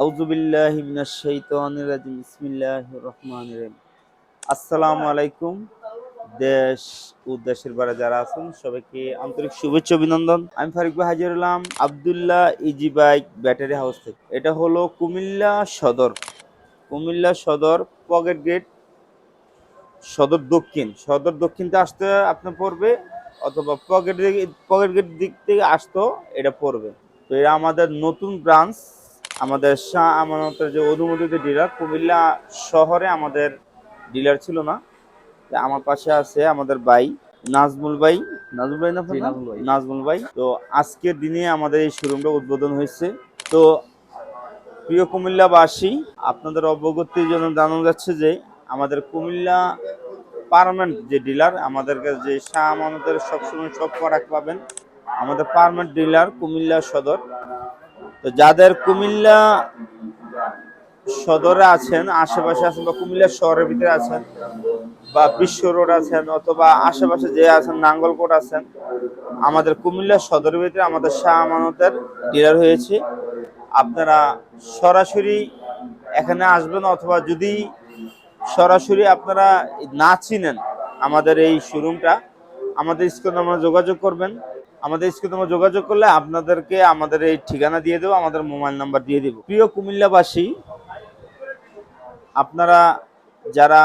আউযু বিল্লাহি মিনাশ শাইতানির রাজিম। বিসমিল্লাহির রহমানির রহিম। আসসালামু আলাইকুম। দেশ ও দেশের বাইরে যারা আছেন সবাইকে আন্তরিক শুভেচ্ছা অভিনন্দন। আমি ফারুক ভাই হাজির হলাম Abdullah easy bike battery house থেকে। এটা হলো কুমিল্লা সদর পকেট গেট, সদর দক্ষিণতে আসতে আপনার পড়বে, অথবা পকেট গেট দিক থেকে আসতো এটা পড়বে। তো এটা আমাদের নতুন ব্রাঞ্চ, আমাদের শাহ আমানতের যে অনুমোদিত ডিলার। কুমিল্লা শহরে আমাদের ডিলার ছিল না। আমার পাশে আছে আমাদের ভাই নাজমুল ভাই। নাজমুল ভাই না আপনার নাম? নাজমুল ভাই। তো আজকের দিনে আমাদের এই শোরুমটা উদ্বোধন হয়েছে। তো প্রিয় কুমিল্লাবাসী, আপনাদের অবগতির জন্য জানানো যাচ্ছে যে আমাদের কুমিল্লা পার্মানেন্ট যে ডিলার, আমাদের কাছে যে শাহ আমানতের সবসময় সব প্রোডাক্ট পাবেন আমাদের পার্মানেন্ট ডিলার কুমিল্লা সদর। তো যাদের কুমিল্লা সদরে আছেন, আশেপাশে আছেন, বা কুমিল্লা শহরের ভিতরে আছেন, বা বিশ্ব রোড আছেন, অথবা আশেপাশে যে আছেন নাঙ্গলকোট আছেন, আমাদের কুমিল্লা সদরের ভিতরে আমাদের শাহ আমানতের ডিলার হয়েছে। আপনারা সরাসরি এখানে আসবেন, অথবা যদি সরাসরি আপনারা না চিনেন আমাদের এই শোরুমটা, আমাদের স্ক্রিনে নাম্বারে যোগাযোগ করবেন। আমাদের স্ক্রিনে নাম্বারে যোগাযোগ করলে আপনাদেরকে আমাদের এই ঠিকানা দিয়ে দেবো, আমাদের মোবাইল নাম্বার দিয়ে দেবো। প্রিয় কুমিল্লাবাসী, আপনারা যারা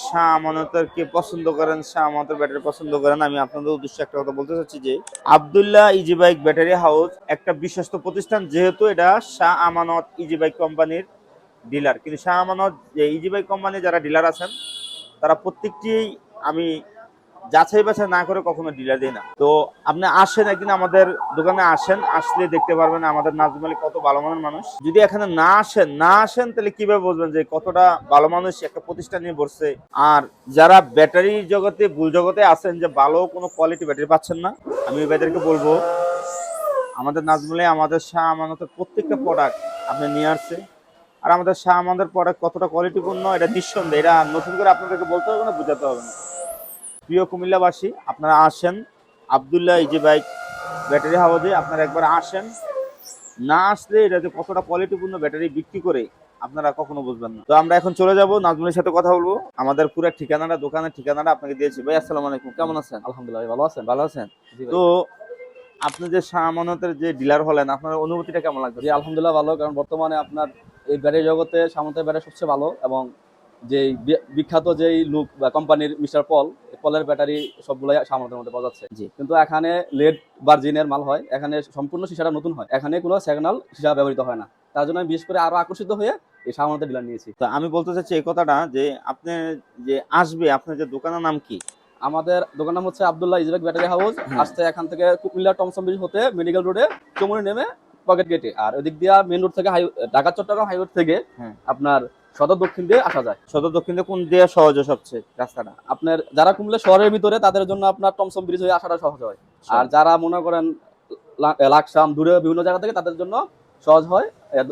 শাহ আমানতেরকে পছন্দ করেন, শাহ আমানতের ব্যাটারি পছন্দ করেন, আমি আপনাদের উদ্দেশ্যে একটা কথা বলতে চাচ্ছি যে Abdullah easy bike battery house একটা বিশ্বস্ত প্রতিষ্ঠান। যেহেতু এটা শাহ আমানত ইজি বাইক কোম্পানির ডিলার, কিন্তু শাহ আমানত যে ইজি বাইক কোম্পানি যারা ডিলার আছেন তারা প্রত্যেকটি আমি যাচাই বাছাই না করে কখনো ডিলার দিই না। তো আপনি আসেন, একদিন আমাদের দোকানে আসেন, আসলে দেখতে পারবেন আমাদের নাজমুল আলী কত ভালো মানের মানুষ। যদি এখানে না আসেন তাহলে কিভাবে বুঝবেন যে কতটা ভালো মানুষ একটা প্রতিষ্ঠান নিয়ে বসছে। আর যারা ব্যাটারি জগতে ভুল জগতে আছেন, যে ভালো কোনো কোয়ালিটি ব্যাটারি পাচ্ছেন না, আমি ভাইদেরকে বলবো আমাদের নাজমুল আলী আমাদের শাহ আমানতের প্রত্যেকটা প্রোডাক্ট আপনি নিয়ে আসছে। আর আমাদের শাহ আমাদের প্রোডাক্ট কতটা কোয়ালিটিপূর্ণ এটা নিঃসন্দেহে, এটা নতুন করে আপনাদেরকে বলতে হবে না, বোঝাতে হবে না। প্রিয় কুমিল্লাবাসী, আপনারা আসেন আব্দুল্লাহ ইজি বাইক ব্যাটারি হাউসে, আপনারা একবার আসেন। না আসলে এটা যে কতটা কোয়ালিটিপূর্ণ ব্যাটারি বিক্রি করে আপনারা কখনো বুঝবেন না। তো আমরা এখন চলে যাব, নাজমুলের সাথে কথা বলবো। আমাদের পুরো ঠিকানাটা, দোকানের ঠিকানাটা আপনাকে দিয়েছি। ভাই আসসালামু আলাইকুম, কেমন আছেন? আলহামদুলিল্লাহ ভাই, ভালো আছেন? ভালো আছেন? জি ভাই। তো আপনি যে শাহ আমানতের যে ডিলার হলেন, আপনার অনুভূতিটা কেমন জি লাগতেছে? আলহামদুলিল্লাহ ভালো, কারণ বর্তমানে আপনার এই ব্যাটারি জগতে সামন্তের ব্যাটারি সবচেয়ে ভালো, এবং যেই বিখ্যাত যেই লুক বা কোম্পানির মিস্টার পলের ব্যাটারি সবগুলাই সামন্তের মধ্যে পাওয়া যাচ্ছে। জি। কিন্তু এখানে লেড ভার্জিনের মাল হয়, এখানে সম্পূর্ণ সিসাটা নতুন হয়, এখানে কোনো সেকেন্ডাল সিসা ব্যবহৃত হয় না। তার জন্য আমি বিশেষ করে আরো আকর্ষিত হয়ে এই সামন্তের ডিলার নিয়েছি। তো আমি বলতে চাচ্ছি এই কথাটা যে আপনি যে আসবে, আপনার যে দোকানের নাম কি? আমাদের দোকান নাম হচ্ছে আব্দুল্লাহ ইজবেক ব্যাটারি হাউস। হ্যাঁ। আসতে এখান থেকে কুমিল্লা টমসম ব্রিজ হতে মেডিকেল রোডে চমুনি নেমে পকেট গেটে, আর ওদিক দিয়ে মেন রোড থেকে ঢাকা চট্টগ্রাম হাইওয়ে থেকে হ্যাঁ। আপনার সদর দক্ষিণ দিয়ে আসা যায়। সদর দক্ষিণে কোন দিয়ে সহজ সবচেয়ে রাস্তাটা? আপনার যারা কুমিল্লা শহরের ভিতরে তাদের জন্য আপনার টমসম ব্রিজ হয়ে আসাটা সহজ হয়, আর যারা মনে করেন লাকসাম দূরে বিভিন্ন জায়গা থেকে, তাদের জন্য সহজ হয়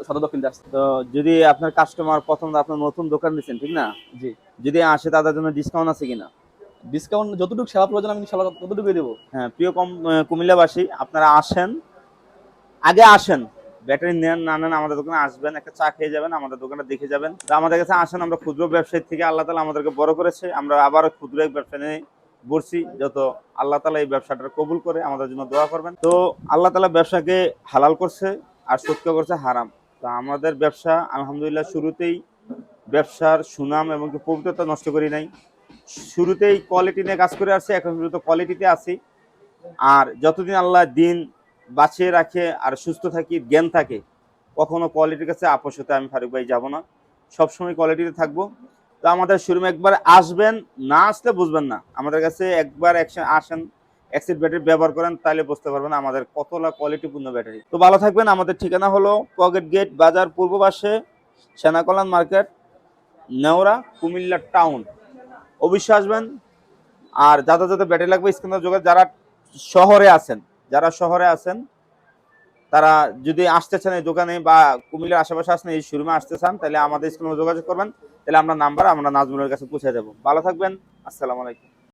সদর দক্ষিণ দিয়ে আসতে। তো যদি আপনার কাস্টমার প্রথম আপনার নতুন দোকান দিচ্ছেন, ঠিক না? জি। যদি আসে তাদের জন্য ডিসকাউন্ট আছে কিনা? ডিসকাউন্ট যতটুকু সেবা প্রয়োজন আমি ইনশাআল্লাহ ততটুকুই দেবো। হ্যাঁ, প্রিয় কুমিল্লাবাসী, আপনারা আসেন, আগে আসেন, ব্যাটারি নেন না নেন আমাদের দোকানে আসবেন, একটা চা খেয়ে যাবেন, আমাদের দোকানটা দেখে যাবেন। তো আমাদের কাছে আসেন, আমরা ক্ষুদ্র ব্যবসায়ী থেকে আল্লাহ তাআলা আমাদেরকে বড় করেছে, আমরা আবার ক্ষুদ্র এক ব্যবসা নিয়ে বসছি। যত আল্লাহ তাআলা এই ব্যবসাটা কবুল করে আমাদের জন্য দোয়া করবেন। তো আল্লাহ তাআলা ব্যবসাকে হালাল করছে আর সত্যি করছে হারাম। তো আমাদের ব্যবসা আলহামদুলিল্লাহ শুরুতেই ব্যবসার সুনাম এবং পবিত্রতা নষ্ট করি নাই। শুরুতেই কোয়ালিটি নিয়ে কাজ করে আসছি, এখন পর্যন্ত কোয়ালিটিতে আছি। আর যতদিন আল্লাহ দিন বাঁচিয়ে রাখে আর সুস্থ থাকি, জ্ঞান থাকে, কখনো কোয়ালিটির কাছে আপোষ হতে আমি ফারুক ভাই যাব না, সবসময় কোয়ালিটিতে থাকবো। তো আমাদের শোরুমে একবার আসবেন, না আসলে বুঝবেন না। আমাদের কাছে একবার আসেন, এক্সিট ব্যাটারি ব্যবহার করেন, তাহলে বুঝতে পারবেন আমাদের কতটা কোয়ালিটিপূর্ণ ব্যাটারি। তো ভালো থাকবেন। আমাদের ঠিকানা হলো পকেট গেট বাজার, পূর্ব পাশে সেনাকল্যাণ মার্কেট, নেওরা, কুমিল্লা টাউন। অবশ্যই আসবেন। আর যাদের ব্যাটারি লাগবে স্ক্রিনে যোগাযোগ, যারা শহরে আছেন তারা যদি আসতে চান এই দোকানে, বা কুমিল্লার আশেপাশে আসেন, এই শোরুমে আসতে চান, তাহলে আমাদের স্ক্রিনে যোগাযোগ করবেন, তাহলে আমরা নাজমুলের কাছে পৌঁছে দেবো। ভালো থাকবেন। আসসালামু আলাইকুম।